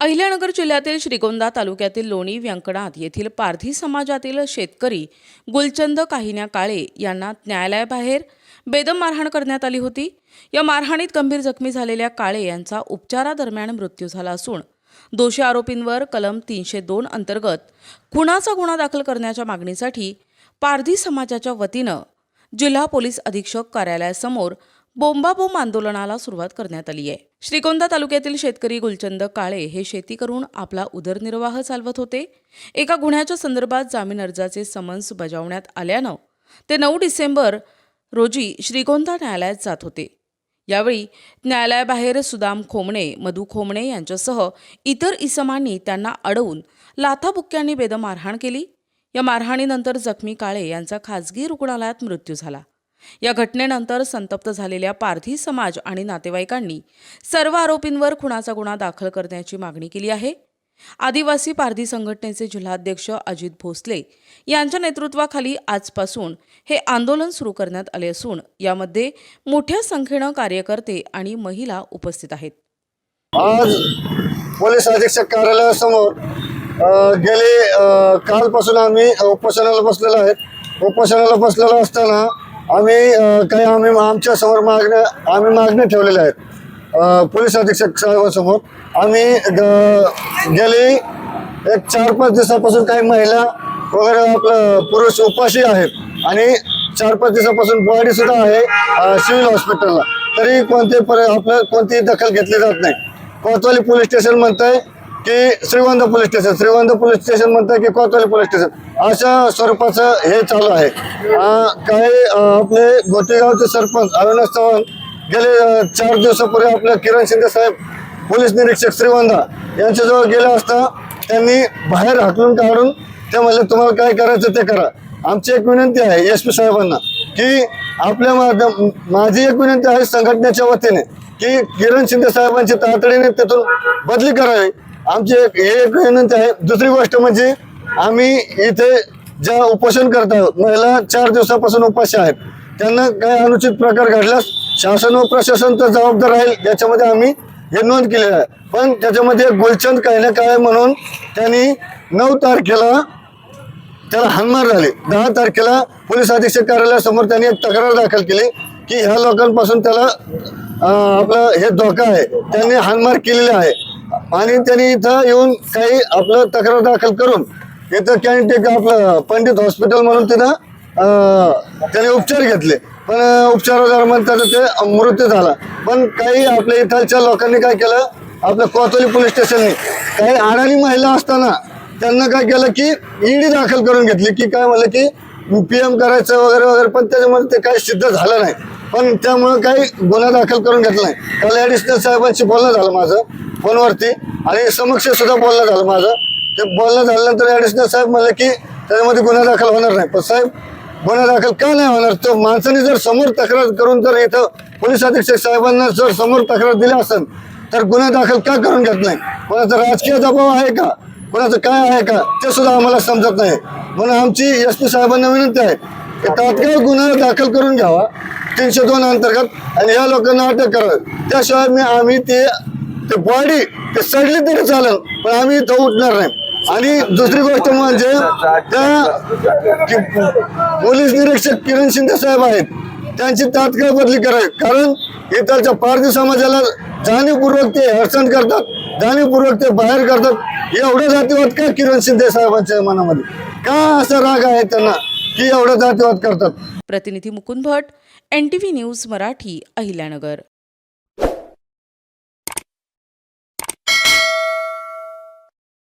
अहिल्यानगर जिल्ह्यातील श्रीगोंदा तालुक्यातील लोणी व्यंकनाथ येथील पारधी समाजातील शेतकरी गुलचंद काहिन्या काळे यांना न्यायालयाबाहेर बेदम मारहाण करण्यात आली होती। या मारहाणीत गंभीर जखमी झालेल्या काळे यांचा उपचारादरम्यान मृत्यू झाला असून दोषी आरोपींवर कलम 302 अंतर्गत खुनाचा गुन्हा दाखल करण्याच्या मागणीसाठी पारधी समाजाच्या वतीनं जिल्हा पोलीस अधीक्षक कार्यालयासमोर बोंबाबोंब आंदोलनाला सुरुवात करण्यात आली आहे। श्रीगोंदा तालुक्यातील शेतकरी गुलचंद काळे हे शेती करून आपला उदरनिर्वाह चालवत होते। एका गुन्ह्याच्या संदर्भात जामीन अर्जाचे समन्स बजावण्यात आल्यानं ते 9 डिसेंबर रोजी श्रीगोंदा न्यायालयात जात होते। यावेळी न्यायालयाबाहेर सुदाम खोमणे, मधु खोमणे यांच्यासह इतर इसमांनी त्यांना अडवून लाथाबुक्क्यांनी बेदम मारहाण केली। या मारहाणीनंतर जखमी काळे यांचा खासगी रुग्णालयात मृत्यू झाला। या घटनेनंतर संतप्त झालेल्या पारधी समाज आणि नातेवाईकांनी सर्व आरोपींवर खुनाचा गुन्हा दाखल करण्याची मागणी केली आहे। आदिवासी पारधी संघटनेचे जिल्हाध्यक्ष अजित भोसले यांच्या नेतृत्वाखाली आजपासून हे आंदोलन सुरू करण्यात आले असून यामध्ये मोठ्या संख्येने कार्यकर्ते आणि महिला उपस्थित आहेत। आज पोलीस अधीक्षक कार्यालयासमोर गेले कालपासून आम्ही उपोषणाला बसलेलो आहेत। उपोषणाला बसलेलो असताना आम्ही आमच्या समोर मागण्या ठेवलेल्या आहेत। पोलीस अधीक्षक साहेबांसमोर आम्ही गेली 4-5 दिवसापासून काही महिला वगैरे आपलं पुरुष उपाशी आहेत आणि 4-5 दिवसापासून बॉडी सुद्धा आहे सिव्हिल हॉस्पिटलला, तरी कोणतीही दखल घेतली जात नाही। कोतवाली पोलीस स्टेशन म्हणतंय की श्रीगोंदा पोलीस स्टेशन म्हणतंय की कोतवाली पोलीस स्टेशन, अशा स्वरूपाचं हे चालू आहे। काही आपले गोटेगावचे सरपंच अविनाश चव्हाण गेले 4 दिवसापूर्वी आपल्या किरण शिंदे साहेब पोलीस निरीक्षक श्रीगोंदा यांच्याजवळ गेले असता त्यांनी बाहेर हाकलून काढून ते म्हणले तुम्हाला काय करायचं ते करा। आमची एक विनंती आहे SP साहेबांना की माझी एक विनंती आहे संघटनेच्या वतीने की किरण शिंदे साहेबांची तातडीने तिथून बदली करावी, आमची एक विनंती आहे। दुसरी गोष्ट म्हणजे आम्ही इथे ज्या उपोषण करत आहोत, महिला 4 दिवसापासून उपाशी आहेत, त्यांना काही अनुचित प्रकार घडल्यास शासन व प्रशासन तर जबाबदार राहील याच्यामध्ये आम्ही हे नोंद केलेलं आहे। पण त्याच्यामध्ये गुलचंद काहिन्या काळे म्हणून त्यांनी 9 तारखेला त्याला हाणमार झाली। 10 तारखेला पोलीस अधीक्षक कार्यालयासमोर त्यांनी एक तक्रार दाखल केली की ह्या लोकांपासून त्याला आपलं हे धोका आहे, त्यांनी हाणमार केलेली आहे आणि त्यांनी इथं येऊन काही आपलं तक्रार दाखल करून इथं कॅन्टीन आपलं पंडित हॉस्पिटल म्हणून तिथं त्याने उपचार घेतले, पण उपचारादरम्यान त्याचा ते मृत्यू झाला। पण काही आपल्या इथलच्या लोकांनी काय केलं, आपल्या कोतवाली पोलीस स्टेशनने काही अडाणी महिला असताना त्यांना काय केलं की ED दाखल करून घेतली की काय म्हणलं की PM करायचं वगैरे वगैरे, पण त्याच्यामध्ये ते काही सिद्ध झालं नाही, पण त्यामुळं काही गुन्हा दाखल करून घेतला नाही। काल ॲडिशनल साहेबांशी बोलणं झालं माझं फोनवरती आणि समक्ष सुद्धा बोलणं झालं माझं। ते बोलणं झाल्यानंतर ॲडिशनल साहेब म्हणले की त्याच्यामध्ये गुन्हा दाखल होणार नाही। पण साहेब गुन्हा दाखल का नाही होणार, तर माणसाने जर समोर तक्रार करून जर इथं पोलीस अधीक्षक साहेबांना जर समोर तक्रार दिली असेल तर गुन्हा दाखल का करून घेत नाही, कोणाचा राजकीय दबाव आहे का, कोणाचं काय आहे का, ते सुद्धा आम्हाला समजत नाही। म्हणून आमची SP साहेबांना विनंती आहे की तात्काळ गुन्हा दाखल करून घ्यावा 302 अंतर्गत आणि या लोकांना अटक करावी। त्याशिवाय आम्ही ते बॉडी ते सडली तरी चालेल, पण आम्ही इथं उठणार नाही। आणि दुसरी गोष्ट म्हणजे त्या पोलीस निरीक्षक किरण शिंदे साहेब आहेत त्यांची तात्काळ बदली करावी, कारण इथलच्या पारधी समाजाला जाणीवपूर्वक ते हरसण करतात, जाणीवपूर्वक ते बाहेर करतात। एवढा जातीवाद का किरण शिंदे साहेबांच्या मनामध्ये, का असा राग आहे त्यांना की एवढा जातीवाद करतात। प्रतिनिधी मुकुंद भट, NTV न्यूज मराठी, अहिल्यानगर।